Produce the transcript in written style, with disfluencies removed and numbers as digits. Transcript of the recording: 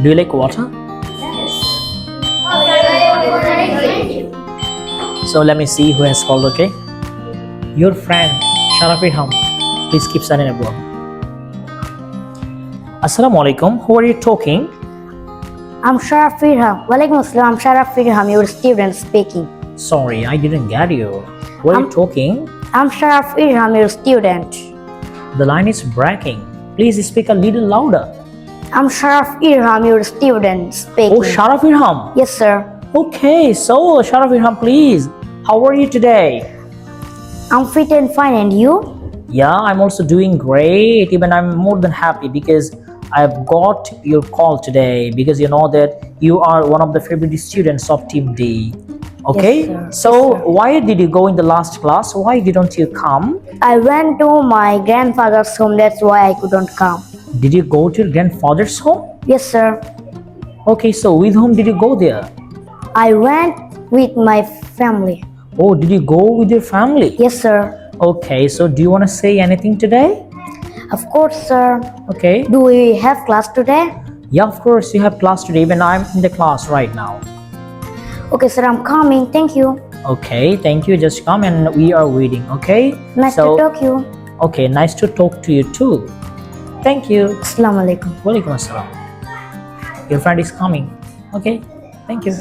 Do you like water? So let me see who has called, okay? Your friend, Sharaf Irfan. Please keep silent above. Assalamu alaikum. Who are you talking? I'm Sharaf Irfan. Walaikum assalam. I'm Sharaf Irfan, your student speaking. Sorry, I didn't get you. Who are you talking? I'm Sharaf Irfan, your student. The line is breaking. Please speak a little louder. I'm Sharaf Irfan, your student speaking. Oh, Sharaf Irfan. Yes, sir. Okay, so Sharaf Irfan, please. How are you today? I'm fit and fine, and you? Yeah, I'm also doing great. Even I'm more than happy because I've got your call today because you know that you are one of the favorite students of Team D. Okay, Yes, sir. so Yes, sir. why did you go in the last class? Why didn't you come? I went to my grandfather's home, that's why I couldn't come. Did you go to your grandfather's home? Yes, sir. Okay, so with whom did you go there? I went with my family. Oh, did you go with your family? Yes, sir. Okay, so do you want to say anything today? Of course, sir. Okay. Do we have class today? Yeah, of course, you have class today. Even I'm in the class right now. Okay, sir, I'm coming. Thank you. Okay, thank you. Just come and we are waiting. Okay. Nice to talk to you. Okay, nice to talk to you too. Thank you. Assalamu alaikum. Walaikum assalam. Your friend is coming. Okay. Thank you.